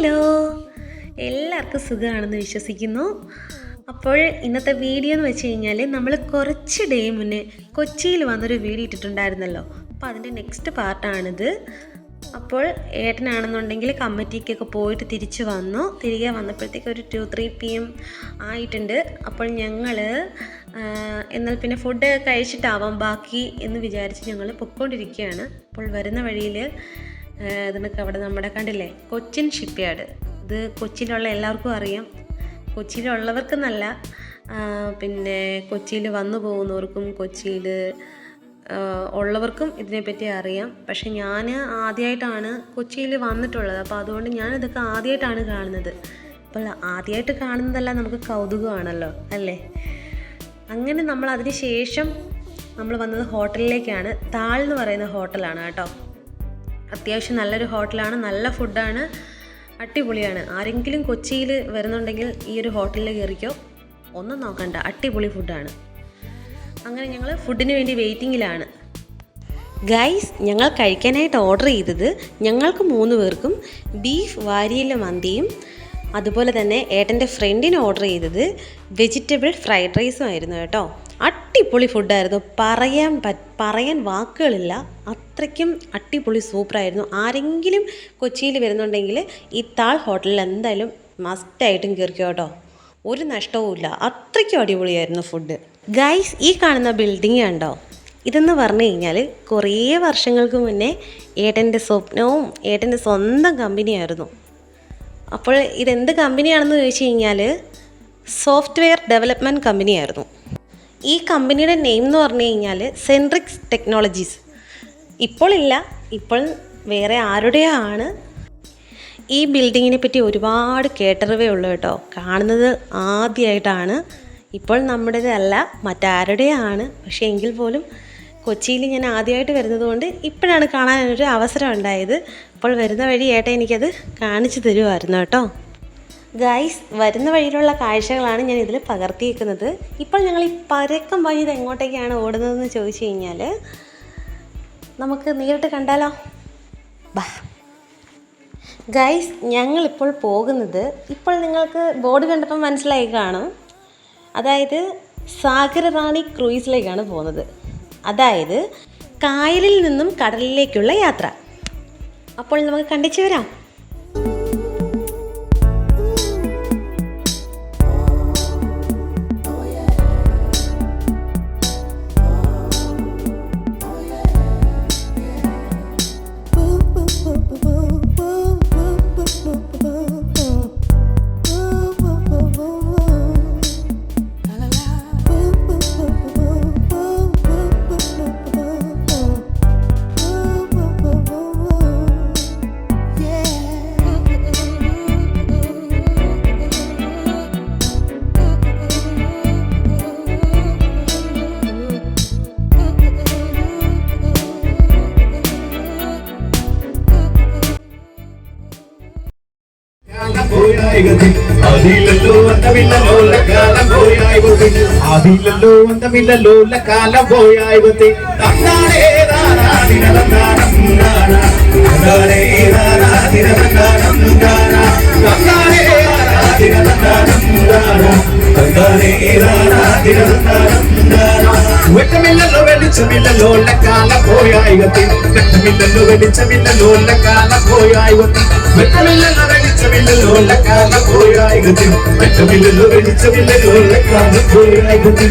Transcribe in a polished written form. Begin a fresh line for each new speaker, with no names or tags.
Hello, എല്ലാവർക്കും സുഖമാണെന്ന് വിശ്വസിക്കുന്നു. അപ്പോൾ ഇന്നത്തെ വീഡിയോ എന്ന് വെച്ച് കഴിഞ്ഞാൽ നമ്മൾ കുറച്ച് ഡേ മുന്നേ കൊച്ചിയിൽ വന്നൊരു വീഡിയോ ഇട്ടിട്ടുണ്ടായിരുന്നല്ലോ. അപ്പോൾ അതിൻ്റെ നെക്സ്റ്റ് പാർട്ടാണിത്. അപ്പോൾ ഏട്ടനാണെന്നുണ്ടെങ്കിൽ കമ്മിറ്റിക്കൊക്കെ പോയിട്ട് തിരികെ വന്നപ്പോഴത്തേക്ക് ഒരു 2-3 PM ആയിട്ടുണ്ട്. അപ്പോൾ ഞങ്ങൾ എന്നാൽ പിന്നെ ഫുഡ് കഴിച്ചിട്ടാവാം ബാക്കി എന്ന് വിചാരിച്ച് ഞങ്ങൾ പൊയ്ക്കൊണ്ടിരിക്കുകയാണ്. അപ്പോൾ വരുന്ന വഴിയിൽ ഇതിനൊക്കെ അവിടെ നമ്മുടെ കണ്ടില്ലേ കൊച്ചിൻ ഷിപ്പ്യാർഡ്. ഇത് കൊച്ചിയിലുള്ള എല്ലാവർക്കും അറിയാം, കൊച്ചിയിലുള്ളവർക്കെന്നല്ല, പിന്നെ കൊച്ചിയിൽ വന്നു പോകുന്നവർക്കും കൊച്ചിയിൽ ഉള്ളവർക്കും ഇതിനെപ്പറ്റി അറിയാം. പക്ഷെ ഞാൻ ആദ്യമായിട്ടാണ് കൊച്ചിയിൽ വന്നിട്ടുള്ളത്. അപ്പോൾ അതുകൊണ്ട് ഞാനിതൊക്കെ ആദ്യമായിട്ടാണ് കാണുന്നത്. അപ്പോൾ ആദ്യമായിട്ട് കാണുന്നതല്ല, നമുക്ക് കൗതുകമാണല്ലോ അല്ലേ. അങ്ങനെ നമ്മൾ അതിന് ശേഷം നമ്മൾ വന്നത് ഹോട്ടലിലേക്കാണ്. താൾ എന്ന് പറയുന്ന ഹോട്ടലാണ് കേട്ടോ. അത്യാവശ്യം നല്ലൊരു ഹോട്ടലാണ്, നല്ല ഫുഡാണ്, അടിപൊളിയാണ്. ആരെങ്കിലും കൊച്ചിയിൽ വരുന്നുണ്ടെങ്കിൽ ഈ ഒരു ഹോട്ടലിൽ കയറിക്കോ, ഒന്നും നോക്കണ്ട, അടിപൊളി ഫുഡാണ്. അങ്ങനെ ഞങ്ങൾ ഫുഡിന് വേണ്ടി വെയിറ്റിങ്ങിലാണ്. ഗൈസ്, ഞങ്ങൾ കഴിക്കാനായിട്ട് ഓർഡർ ചെയ്തത് ഞങ്ങൾക്ക് 3 പേർക്കും ബീഫ് വാരിയില മന്തിയും അതുപോലെ തന്നെ ഏട്ടൻ്റെ ഫ്രണ്ടിന് ഓർഡർ ചെയ്തത് വെജിറ്റബിൾ ഫ്രൈഡ് റൈസും ആയിരുന്നു കേട്ടോ. അടിപൊളി ഫുഡായിരുന്നു, പറയാൻ വാക്കുകളില്ല, അത്രയ്ക്കും അടിപൊളി സൂപ്പറായിരുന്നു. ആരെങ്കിലും കൊച്ചിയിൽ വരുന്നുണ്ടെങ്കിൽ ഈ താൾ ഹോട്ടലിൽ എന്തായാലും മസ്റ്റായിട്ടും കയറിക്കോ കേട്ടോ, ഒരു നഷ്ടവുമില്ല, അത്രയ്ക്കും അടിപൊളിയായിരുന്നു ഫുഡ്. ഗൈസ്, ഈ കാണുന്ന ബിൽഡിംഗ് കണ്ടോ, ഇതെന്ന് പറഞ്ഞു കഴിഞ്ഞാൽ കുറേ വർഷങ്ങൾക്ക് മുന്നേ ഏട്ടൻ്റെ സ്വപ്നവും ഏട്ടൻ്റെ സ്വന്തം കമ്പനിയായിരുന്നു. അപ്പോൾ ഇതെന്ത് കമ്പനിയാണെന്ന് ചോദിച്ചു കഴിഞ്ഞാൽ സോഫ്റ്റ്വെയർ ഡെവലപ്മെൻറ്റ് കമ്പനിയായിരുന്നു. ഈ കമ്പനിയുടെ നെയിം എന്ന് പറഞ്ഞു കഴിഞ്ഞാൽ സെൻട്രിക്സ് ടെക്നോളജീസ്. ഇപ്പോൾ വേറെ ആരുടെയാണ്. ഈ ബിൽഡിങ്ങിനെ പറ്റി ഒരുപാട് കേട്ടറിവേ ഉള്ളൂ കേട്ടോ, കാണുന്നത് ആദ്യമായിട്ടാണ്. ഇപ്പോൾ നമ്മുടേതല്ല, മറ്റാരുടെയാണ്. പക്ഷേ എങ്കിൽ പോലും കൊച്ചിയിൽ ഞാൻ ആദ്യമായിട്ട് വരുന്നത് കൊണ്ട് ഇപ്പോഴാണ് കാണാനൊരു അവസരം ഉണ്ടായത്. അപ്പോൾ വരുന്ന വഴി ഏട്ടൻ എനിക്കത് കാണിച്ചു തരുമായിരുന്നു കേട്ടോ. ഗൈസ്, വരുന്ന വഴിയിലുള്ള കാഴ്ചകളാണ് ഞാൻ ഇതിൽ പകർത്തിയേക്കുന്നത്. ഇപ്പോൾ ഞങ്ങൾ ഈ പരക്കം വഴി ഇത് എങ്ങോട്ടേക്കാണ് ഓടുന്നതെന്ന് ചോദിച്ചു കഴിഞ്ഞാൽ നമുക്ക് നേരിട്ട് കണ്ടാലോ, ബാ. ഗൈസ്, ഞങ്ങളിപ്പോൾ പോകുന്നത്, ഇപ്പോൾ നിങ്ങൾക്ക് ബോർഡ് കണ്ടപ്പോൾ മനസ്സിലായി കാണും, അതായത് സാഗരറാണി ക്രൂയിസിലേക്കാണ് പോകുന്നത്. അതായത് കായലിൽ നിന്നും കടലിലേക്കുള്ള യാത്ര. അപ്പോൾ നമുക്ക് കണ്ടിച്ചു വരാം.
ఆదిలలో అందమిల్లలో కాలం పోయాయివతి, ఆదిలలో అందమిల్లలో కాలం పోయాయివతి. తందారే రారా దినలందారం రారా, తందారే రారా దినలందారం రారా, తందారే రారా దినలందారం రారా, తందారే రారా దినలందారం రారా. వెట్టమిల్లలో వెలిచమిల్లలో కాలం పోయాయివతి, వెట్టమిల్లలో వెలిచమిల్లలో కాలం పోయాయివతి, వెట్టమిల్లలో వెలిచమిల్లలో కాలం పోయాయివతి, వెట్టమిల్లలో వెలిచమిల్లలో కాలం పోయాయివతి.